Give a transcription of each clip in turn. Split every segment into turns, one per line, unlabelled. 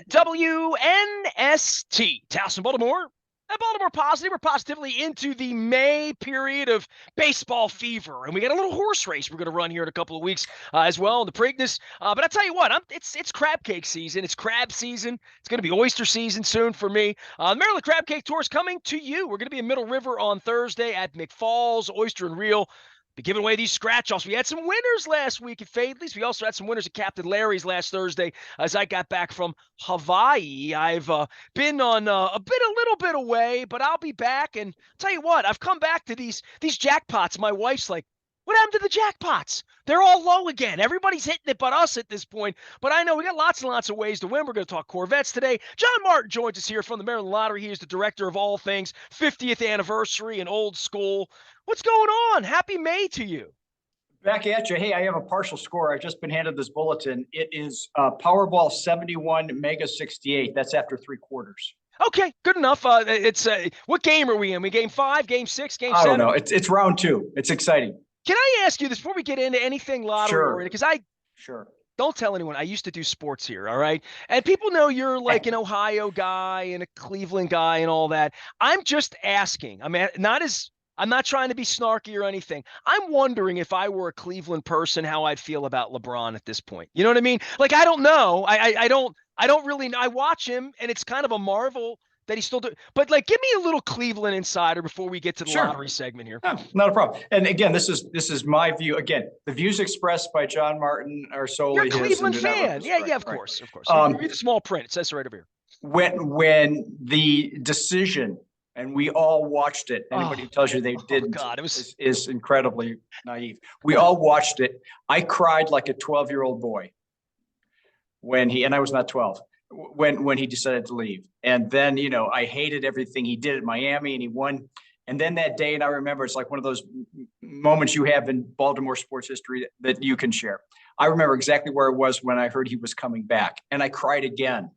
WNST, Towson, Baltimore. At Baltimore Positive, we're positively into the May period of baseball fever, and we got a little horse race we're going to run here in a couple of weeks as well in the Preakness. But I tell you what, it's crab cake season. It's crab season. It's going to be oyster season soon for me. The Maryland Crab Cake Tour is coming to you. We're going to be in Middle River on Thursday at McFalls Oyster and Reel. Be giving away these scratch-offs. We had some winners last week at Fadley's. We also had some winners at Captain Larry's last Thursday as I got back from Hawaii. I've been on a little bit away, but I'll be back. And I'll tell you what, I've come back to these jackpots. My wife's like, what happened to the jackpots? They're all low again. Everybody's hitting it but us at this point. But I know we got lots and lots of ways to win. We're going to talk Corvettes today. John Martin joins us here from the Maryland Lottery. He is the director of all things 50th anniversary and old school. What's going on? Happy May to you.
Back at you. Hey, I have a partial score. I've just been handed this bulletin. It is Powerball 71, Mega 68. That's after 3 quarters.
Okay, good enough. It's what game are we in? We game 5, game 6, game 7?
I don't know. It's round 2. It's exciting.
Can I ask you this before we get into anything lottery? Because
Sure.
Don't tell anyone. I used to do sports here, all right? And people know you're like an Ohio guy and a Cleveland guy and all that. I'm just asking. I mean, I'm not trying to be snarky or anything. I'm wondering if I were a Cleveland person, how I'd feel about LeBron at this point. You know what I mean? Like, I don't know. I don't really know. I watch him, and it's kind of a marvel that he's still doing. But, like, give me a little Cleveland insider before we get to the lottery segment here.
No, not a problem. And, again, this is my view. Again, the views expressed by John Martin are solely
You're a
his.
Cleveland fan. Yeah, of course. Read the small print. It says right over here.
When the decision – and we all watched it. Anybody who tells you they didn't is incredibly naive. We all watched it. I cried like a 12-year-old boy and I was not 12, when he decided to leave. And then, I hated everything he did at Miami, and he won. And then that day, and I remember, it's like one of those moments you have in Baltimore sports history that you can share. I remember exactly where I was when I heard he was coming back, and I cried again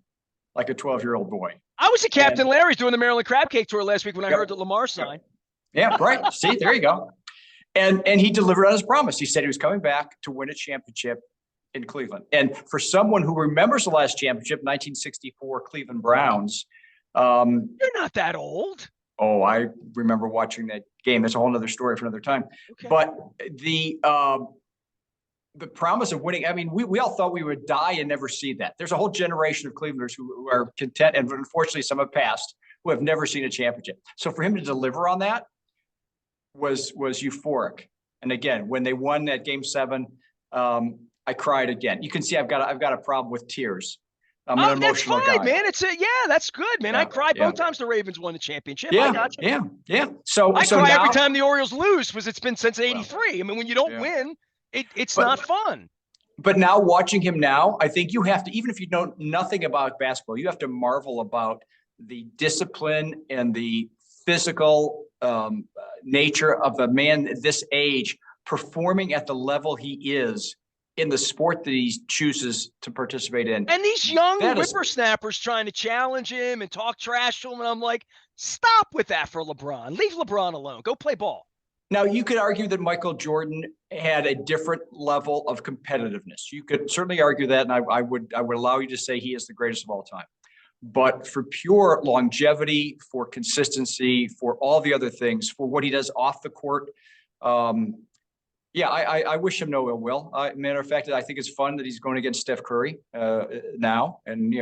like a 12-year-old boy.
I was at Captain Larry's doing the Maryland Crab Cake Tour last week when I heard that Lamar signed.
Yeah, right. See, there you go. And he delivered on his promise. He said he was coming back to win a championship in Cleveland. And for someone who remembers the last championship, 1964 Cleveland Browns.
You're not that old.
Oh, I remember watching that game. That's a whole other story for another time. Okay. But the promise of winning, I mean, we all thought we would die and never see that. There's a whole generation of Clevelanders who are content, and unfortunately some have passed, who have never seen a championship. So for him to deliver on that was euphoric. And again, when they won that game 7, I cried again. You can see I've got a problem with tears. I'm an emotional
that's fine,
guy.
Man. That's good, man. Yeah, I cried both times the Ravens won the championship.
Yeah,
I got you.
Yeah. So
I
so
cry
now,
every time the Orioles lose, because it's been since '83. I mean, when you don't win, it's not fun.
But now watching him now, I think you have to, even if you know nothing about basketball, you have to marvel about the discipline and the physical nature of a man at this age performing at the level he is in the sport that he chooses to participate in.
And these young whippersnappers trying to challenge him and talk trash to him. And I'm like, stop with that for LeBron. Leave LeBron alone. Go play ball.
Now, you could argue that Michael Jordan had a different level of competitiveness. You could certainly argue that, and I would allow you to say he is the greatest of all time. But for pure longevity, for consistency, for all the other things, for what he does off the court, I wish him no ill will. Matter of fact, I think it's fun that he's going against Steph Curry now, and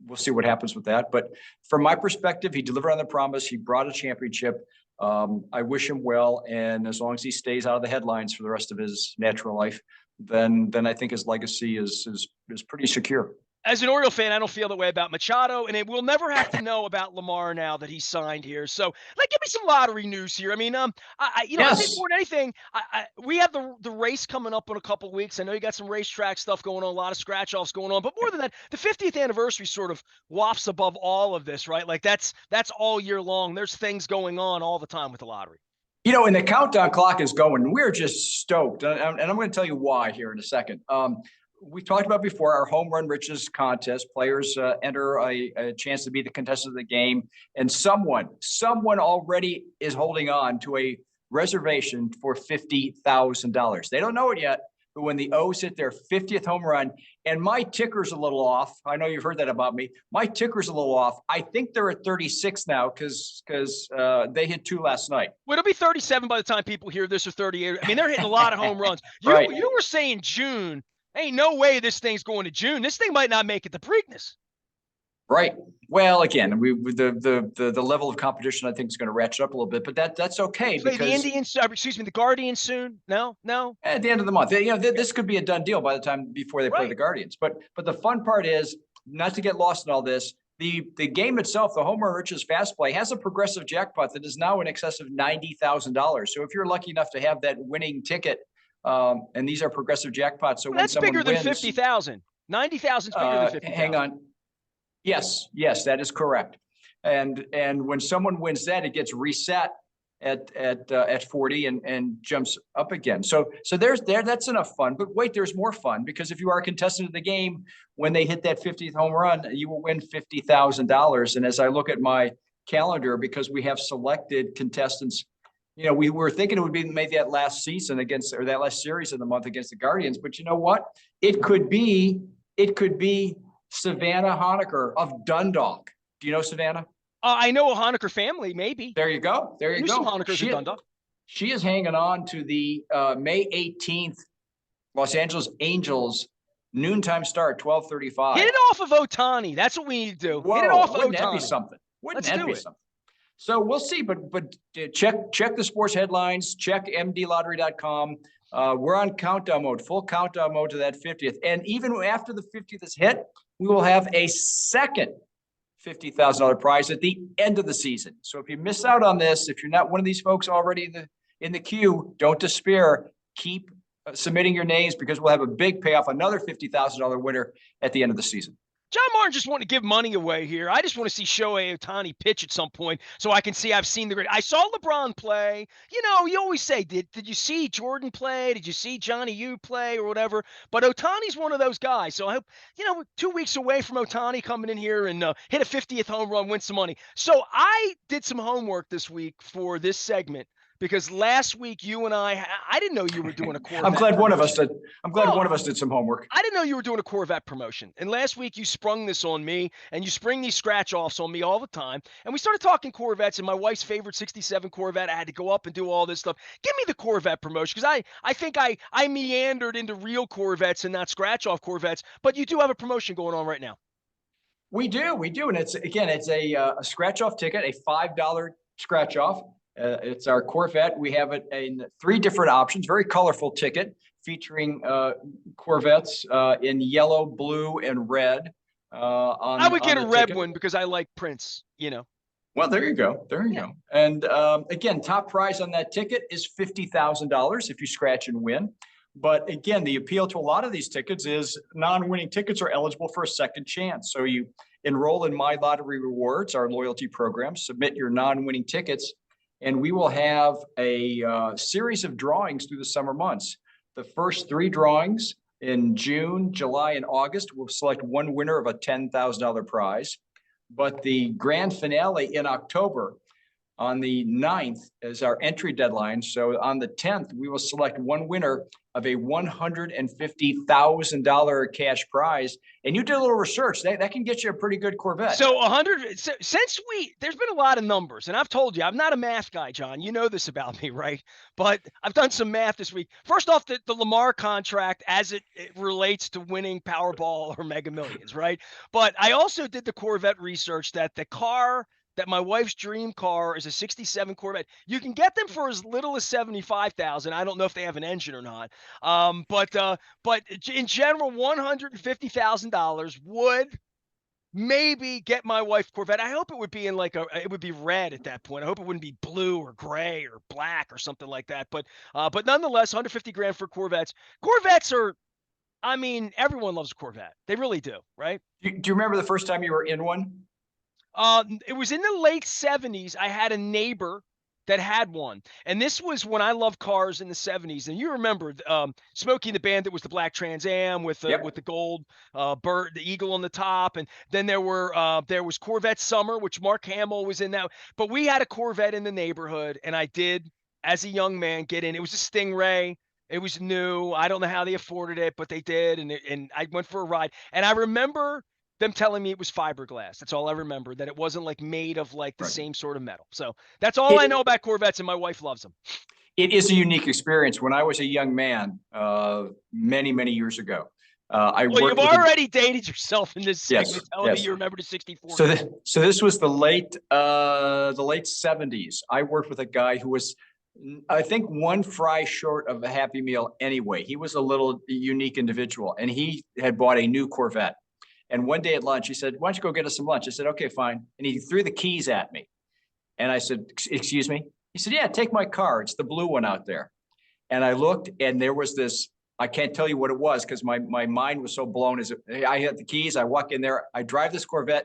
we'll see what happens with that. But from my perspective, he delivered on the promise. He brought a championship. I wish him well, and as long as he stays out of the headlines for the rest of his natural life, then I think his legacy is pretty secure.
As an Oriole fan, I don't feel that way about Machado, and we'll never have to know about Lamar now that he's signed here. So, give me some lottery news here. I mean, I think more than anything, we have the race coming up in a couple of weeks. I know you got some racetrack stuff going on, a lot of scratch-offs going on, but more than that, the 50th anniversary sort of wafts above all of this, right? Like that's all year long. There's things going on all the time with the lottery.
And the countdown clock is going. We're just stoked, and I'm going to tell you why here in a second. We talked about before our home run riches contest. Players enter a chance to be the contestant of the game, and someone already is holding on to a reservation for $50,000. They don't know it yet, when the O's hit their 50th home run, and my ticker's a little off. I know you've heard that about me. My ticker's a little off. I think they're at 36 now because they hit 2 last night.
Well, it'll be 37 by the time people hear this, or 38. I mean, they're hitting a lot of home runs.
Right.
You were saying June. Ain't no way this thing's going to June. This thing might not make it to Preakness.
Right. Well, again, the level of competition I think is going to ratchet up a little bit, but that's okay.
Play the Indians, the Guardians soon. No.
At the end of the month, this could be a done deal by the time before they play the Guardians. But the fun part is not to get lost in all this. The game itself, the Home Run Riches Fast Play, has a progressive jackpot that is now in excess of $90,000. So if you're lucky enough to have that winning ticket, and these are progressive jackpots, so when
that's
someone
bigger than
wins,
50,000. 90,000 is bigger than 50,000.
Hang on. Yes, that is correct. And when someone wins that, it gets reset at 40 and jumps up again. So that's enough fun. But wait, there's more fun, because if you are a contestant of the game, when they hit that 50th home run, you will win $50,000. And as I look at my calendar, because we have selected contestants, we were thinking it would be maybe that last season that last series of the month against the Guardians. But you know what? It could be Savannah Honecker of Dundalk. Do you know Savannah?
I know a Honecker family, maybe.
There you go.
Some Honeckers in Dundalk.
She is hanging on to the May 18th Los Angeles Angels noontime start, 12:35.
Hit it off of Ohtani. That's what we need to do.
Whoa,
hit it off of
wouldn't
Ohtani.
That be something? Wouldn't
Let's
that be something? So we'll see, but check the sports headlines, check mdlottery.com. We're on countdown mode, full countdown mode to that 50th. And even after the 50th is hit, we will have a second $50,000 prize at the end of the season. So if you miss out on this, if you're not one of these folks already in the queue, don't despair. Keep submitting your names, because we'll have a big payoff, another $50,000 winner at the end of the season.
John Martin just wanted to give money away here. I just want to see Shohei Ohtani pitch at some point so I can see I've seen the great. I saw LeBron play. You always say, did you see Jordan play? Did you see Johnny U play or whatever? But Ohtani's one of those guys. So I hope, 2 weeks away from Ohtani coming in here and hit a 50th home run, win some money. So I did some homework this week for this segment, because last week you and I didn't know you were doing a Corvette.
I'm glad one of us did some homework.
I didn't know you were doing a Corvette promotion. And last week you sprung this on me, and you spring these scratch-offs on me all the time. And we started talking Corvettes, and my wife's favorite 67 Corvette. I had to go up and do all this stuff. Give me the Corvette promotion, because I think I meandered into real Corvettes and not scratch-off Corvettes. But you do have a promotion going on right now.
We do. And it's a scratch-off ticket, a $5 scratch-off. It's our Corvette. We have it in 3 different options, very colorful ticket featuring Corvettes in yellow, blue, and red.
I would get a red one because I like Prince,
Well, there you go. And again, top prize on that ticket is $50,000 if you scratch and win. But again, the appeal to a lot of these tickets is non-winning tickets are eligible for a second chance. So you enroll in My Lottery Rewards, our loyalty program, submit your non-winning tickets, and we will have a series of drawings through the summer months. The first 3 drawings in June, July, and August will select one winner of a $10,000 prize. But the grand finale in October, on the 9th, is our entry deadline. So on the 10th, we will select one winner of a $150,000 cash prize. And you did a little research. That can get you a pretty good Corvette.
So there's been a lot of numbers, and I've told you, I'm not a math guy, John. You know this about me, right? But I've done some math this week. First off, the Lamar contract as it relates to winning Powerball or Mega Millions, right? But I also did the Corvette research that that my wife's dream car is a 67 Corvette. You can get them for as little as $75,000. I don't know if they have an engine or not. But in general, $150,000 would maybe get my wife Corvette. I hope it would be it would be red at that point. I hope it wouldn't be blue or gray or black or something like that. But nonetheless, $150,000 for Corvettes. Corvettes are, everyone loves a Corvette. They really do, right?
Do you remember the first time you were in one?
It was in the late 70s. I had a neighbor that had one. And this was when I loved cars in the 70s. And you remember Smokey and the Bandit was the black Trans Am with the gold bird, the eagle on the top. And then there was Corvette Summer, which Mark Hamill was in that. But we had a Corvette in the neighborhood, and I did, as a young man, get in. It was a Stingray. It was new. I don't know how they afforded it, but they did, and I went for a ride. And I remember them telling me it was fiberglass. That's all I remember, that it wasn't like made of like the
Right.
same sort of metal. So that's all I know
It,
about Corvettes, and my wife loves them.
it is a unique experience. When I was a young man, many, many years ago, I
Well, you've
worked with a,
already dated yourself in this
yes,
segment, telling me
yes.
you remember the '64
So,
game.
so this was the late '70s. I worked with a guy who was, I think, one fry short of a Happy Meal anyway. He was a little unique individual, and he had bought a new Corvette. And one day at lunch, he said, "Why don't you go get us some lunch?" I said, "Okay, fine." And he threw the keys at me. And I said, "Excuse me?" He said, "Yeah, take my car. It's the blue one out there." And I looked, and there was this. I can't tell you what it was because my mind was so blown. I had the keys. I walk in there. I drive this Corvette.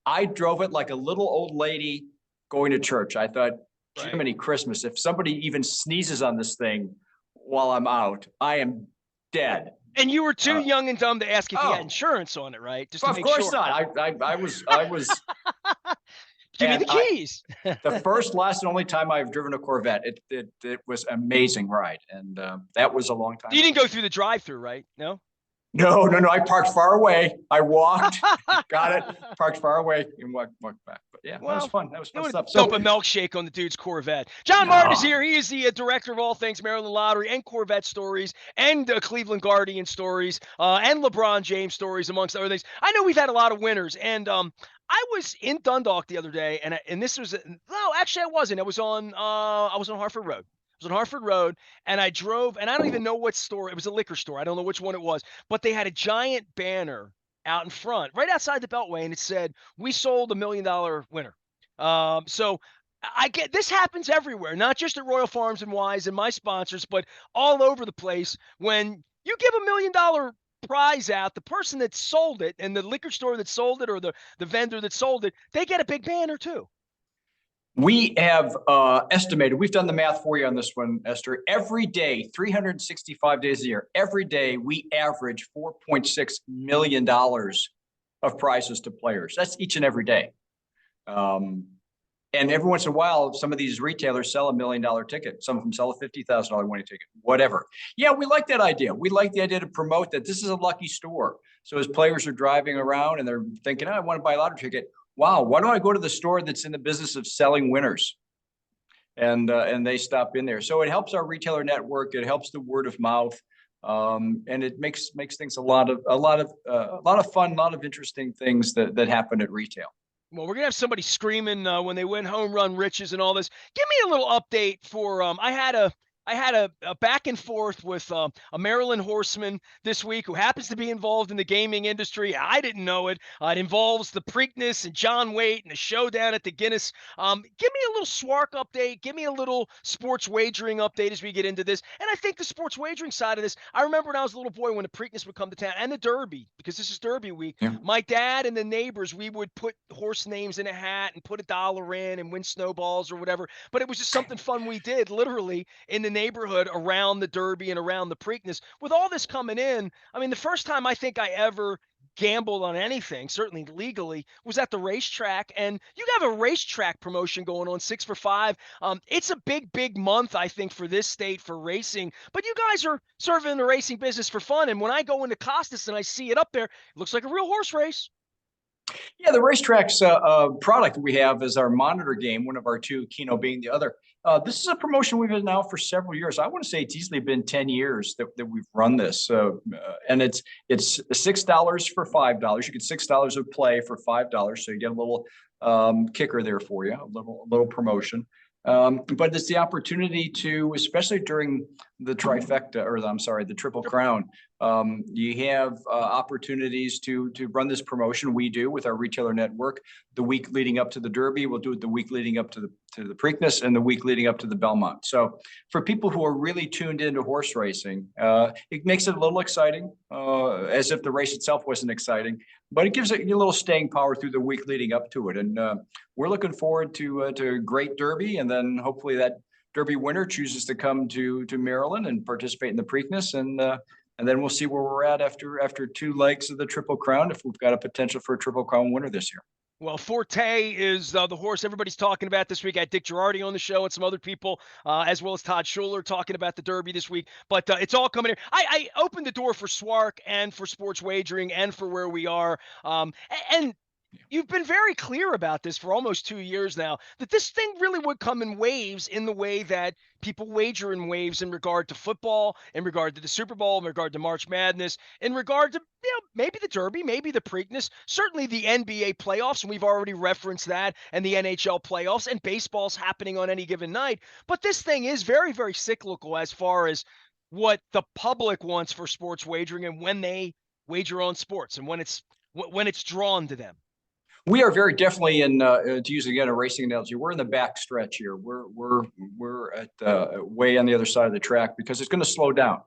I drove it like a little old lady going to church. I thought,
Right.
Jiminy Christmas, if somebody even sneezes on this thing while I'm out, I am dead.
And you were too young and dumb to ask if he had
Oh,
insurance on it, right? Just to
of
make
course
sure.
not. I was,
Give me
and
the keys.
the first, last, and only time I've driven a Corvette. It was an amazing ride, and that was a long time
You
ago.
didn't go through the drive-through, right? No.
No, no, no. I parked far away. I walked, got it, parked far away, and walked back. But yeah, that was
Well,
fun. That was
you
fun
would
stuff.
dump
So
a milkshake on the dude's Corvette. John Martin is
no,
here. He is the director of all things Maryland Lottery and Corvette stories and Cleveland Guardian stories and LeBron James stories, amongst other things. I know we've had a lot of winners, and I was in Dundalk the other day, and this was no, actually I wasn't. I was on Hartford Road. I was on Hartford Road, and I drove, and I don't even know what store. It was a liquor store. I don't know which one it was, but they had a giant banner out in front, right outside the Beltway, and it said, "We sold $1 million winner." So I get this happens everywhere, not just at Royal Farms and Wise and my sponsors, but all over the place. When you give $1 million prize out, the person that sold it and the liquor store that sold it or the vendor that sold it, they get a big banner too.
we have estimated. We've done the math for you on this one, Esther. Every day, 365 days a year, every day we average $4.6 million of prizes to players. That's each and every day. And every once in a while, some of these retailers sell $1 million ticket. Some of them sell a $50,000 winning ticket, whatever. Yeah, we like that idea. We like the idea to promote that this is a lucky store. So as players are driving around and they're thinking, oh, I want to buy a lottery ticket. Wow, why don't I go to the store that's in the business of selling winners? And they stop in there. So it helps our retailer network. It helps the word of mouth. And it makes things a lot of fun, a lot of interesting things that happen at retail.
Well, we're gonna have somebody screaming when they win home run riches and all this. Give me a little update for. I had a back and forth with a Maryland horseman this week who happens to be involved in the gaming industry. I didn't know it. It involves the Preakness and John Waite and the showdown at the Guinness. Give me a little Swark update. Give me a little sports wagering update as we get into this. And I think the sports wagering side of this, I remember when I was a little boy when the Preakness would come to town and the Derby, because this is Derby week.
Yeah.
My dad and the neighbors, we would put horse names in a hat and put $1 in and win snowballs or whatever. But it was just something fun we did literally in the neighborhood around the Derby and around the Preakness. With all this coming in, I mean, the first time I think I ever gambled on anything, certainly legally, was at the racetrack. And you have a racetrack promotion going on, 6 for 5. It's a big, big month, I think, for this state for racing. But you guys are serving in the racing business for fun. And when I go into Costas and I see it up there, it looks like a real horse race.
Yeah, the racetrack's product we have is our monitor game, one of our two, Keno being the other. This is a promotion we've been now for several years. I want to say it's easily been 10 years that we've run this. And it's $6 for $5. You get $6 of play for $5. So you get a little kicker there for you, a little promotion. But it's the opportunity to, especially during the trifecta, or I'm sorry, the Triple Crown, you have opportunities to run this promotion. We do with our retailer network. The week leading up to the Derby, we'll do it the week leading up to the Preakness, and the week leading up to the Belmont. So for people who are really tuned into horse racing, it makes it a little exciting, as if the race itself wasn't exciting. But it gives it a little staying power through the week leading up to it. And we're looking forward to a great Derby, and then hopefully that Derby winner chooses to come to Maryland and participate in the Preakness, and then we'll see where we're at after two legs of the Triple Crown, if we've got a potential for a Triple Crown winner this year.
Well, Forte is the horse everybody's talking about this week. I had Dick Girardi on the show and some other people, as well as Todd Schuler, talking about the Derby this week. But it's all coming in. I opened the door for Swark and for sports wagering and for where we are. And you've been very clear about this for almost 2 years now, that this thing really would come in waves, in the way that people wager in waves in regard to football, in regard to the Super Bowl, in regard to March Madness, in regard to, maybe the Derby, maybe the Preakness, certainly the NBA playoffs, and we've already referenced that, and the NHL playoffs, and baseball's happening on any given night. But this thing is very, very cyclical as far as what the public wants for sports wagering and when they wager on sports and when it's drawn to them.
We are very definitely in, to use again a racing analogy, we're in the back stretch here. We're at way on the other side of the track, because it's going to slow down.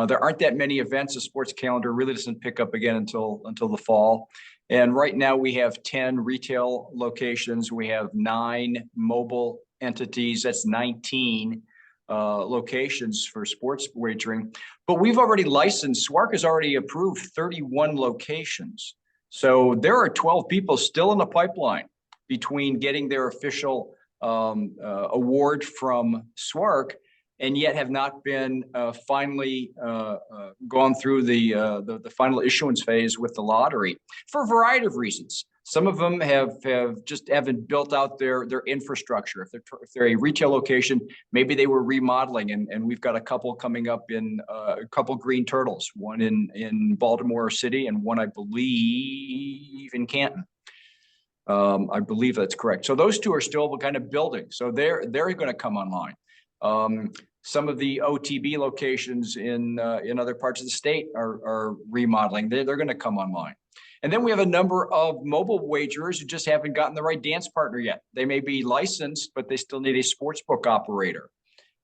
There aren't that many events. The sports calendar really doesn't pick up again until the fall. And right now we have 10 retail locations. We have 9 mobile entities. That's 19 locations for sports wagering. But we've already licensed, SWARC has already approved 31 locations. So there are 12 people still in the pipeline between getting their official award from SWARC and yet have not been finally gone through the final issuance phase with the lottery for a variety of reasons. Some of them haven't built out their infrastructure. If they're a retail location, maybe they were remodeling, and we've got a couple coming up in a couple Green Turtles, one in Baltimore City and one, I believe, in Canton. I believe that's correct. So those two are still kind of building. So they're going to come online. Some of the OTB locations in other parts of the state are remodeling. They're going to come online. And then we have a number of mobile wagerers who just haven't gotten the right dance partner yet. They may be licensed, but they still need a sportsbook operator.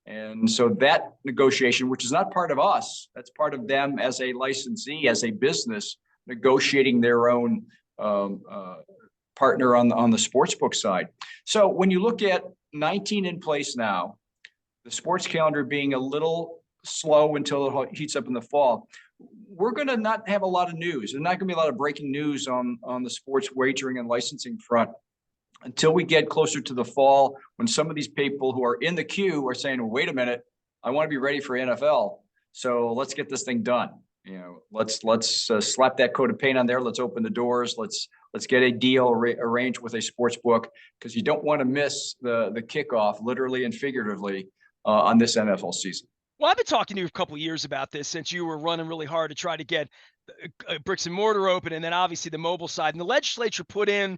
And so that negotiation, which is not part of us, that's part of them as a licensee, as a business, negotiating their own partner on the sportsbook side. So when you look at 19 in place now, the sports calendar being a little slow until it heats up in the fall, we're going to not have a lot of news. There's not going to be a lot of breaking news on the sports wagering and licensing front until we get closer to the fall, when some of these people who are in the queue are saying, well, wait a minute, I want to be ready for NFL. So let's get this thing done. Let's slap that coat of paint on there. Let's open the doors. Let's get a deal arranged with a sports book, because you don't want to miss the kickoff, literally and figuratively, on this NFL season.
Well, I've been talking to you a couple of years about this, since you were running really hard to try to get bricks and mortar open, and then obviously the mobile side. And the legislature put in,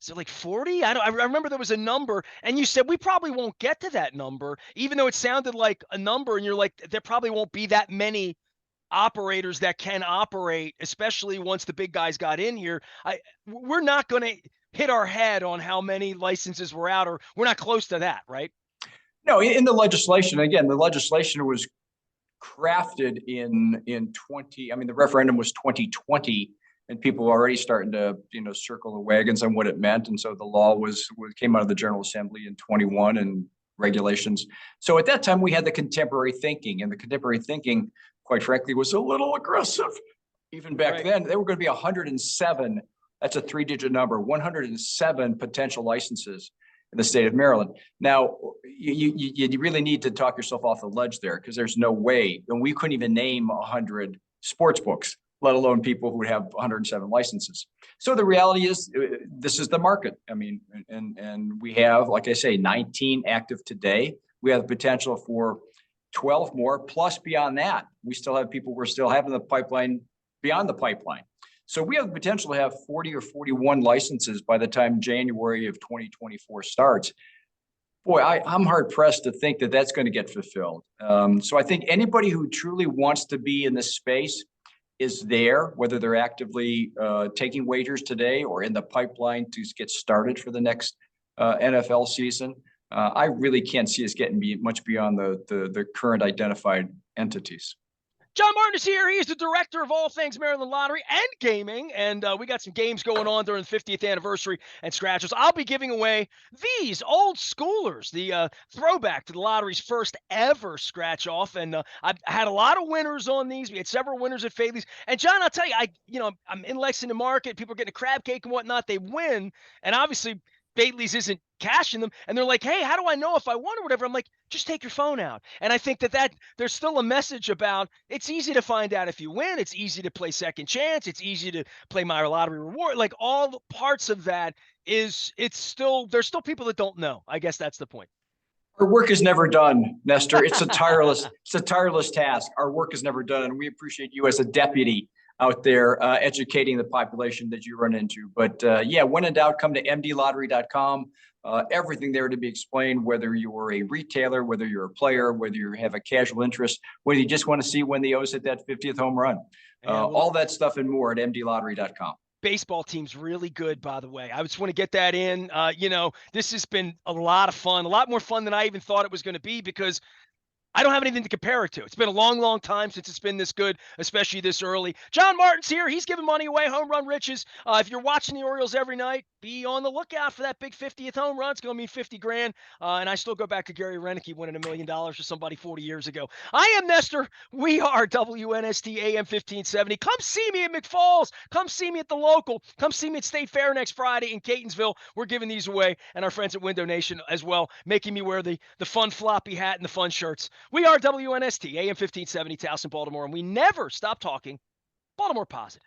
is it like 40? I remember there was a number, and you said we probably won't get to that number, even though it sounded like a number, and you're like, there probably won't be that many operators that can operate, especially once the big guys got in here. We're not going to hit our head on how many licenses were out, or we're not close to that, right?
No, in the legislation, again, the legislation was crafted in 20. I mean, the referendum was 2020, and people were already starting to circle the wagons on what it meant, and so the law came out of the General Assembly in 21 and regulations. So at that time, we had the contemporary thinking, and the contemporary thinking, quite frankly, was a little aggressive. Even back then, there were going to be 107. That's a 3-digit number. 107 potential licenses in the state of Maryland. Now, you really need to talk yourself off the ledge there, because there's no way, and we couldn't even name 100 sports books, let alone people who would have 107 licenses. So the reality is, this is the market. I mean, and we have, like I say, 19 active today. We have the potential for 12 more, plus beyond that, we still have people we're still having the pipeline beyond the pipeline. So we have the potential to have 40 or 41 licenses by the time January of 2024 starts. Boy, I'm hard pressed to think that that's going to get fulfilled. So I think anybody who truly wants to be in this space is there, whether they're actively taking wagers today or in the pipeline to get started for the next NFL season. I really can't see us getting much beyond the current identified entities.
John Martin is here. He is the director of all things Maryland Lottery and Gaming, and we got some games going on during the 50th anniversary and scratchers. I'll be giving away these old schoolers, the throwback to the lottery's first ever scratch off, and I've had a lot of winners on these. We had several winners at Faye's, and John, I'll tell you, I'm in Lexington Market. People are getting a crab cake and whatnot. They win, and obviously Bailey's isn't cashing them, and they're like, hey, how do I know if I won or whatever? I'm like, just take your phone out. And I think that there's still a message about it's easy to find out if you win. It's easy to play second chance. It's easy to play my lottery reward. Like all parts of that there's still people that don't know. I guess that's the point.
Our work is never done, Nestor. It's a tireless task. Our work is never done. And we appreciate you as a deputy out there educating the population that you run into. But yeah, when in doubt, come to mdlottery.com. Everything there to be explained, whether you're a retailer, whether you're a player, whether you have a casual interest, whether you just want to see when the O's hit that 50th home run. All that stuff and more at mdlottery.com.
Baseball team's really good, by the way. I just want to get that in. This has been a lot of fun, a lot more fun than I even thought it was going to be, because I don't have anything to compare it to. It's been a long, long time since it's been this good, especially this early. John Martin's here. He's giving money away, home run riches. If you're watching the Orioles every night, be on the lookout for that big 50th home run. It's going to mean 50 grand. And I still go back to Gary Renicky winning $1 million for somebody 40 years ago. I am Nestor. We are WNST AM 1570. Come see me at McFalls. Come see me at the local. Come see me at State Fair next Friday in Catonsville. We're giving these away. And our friends at Window Nation as well, making me wear the fun floppy hat and the fun shirts. We are WNST, AM 1570, Towson, Baltimore, and we never stop talking Baltimore positive.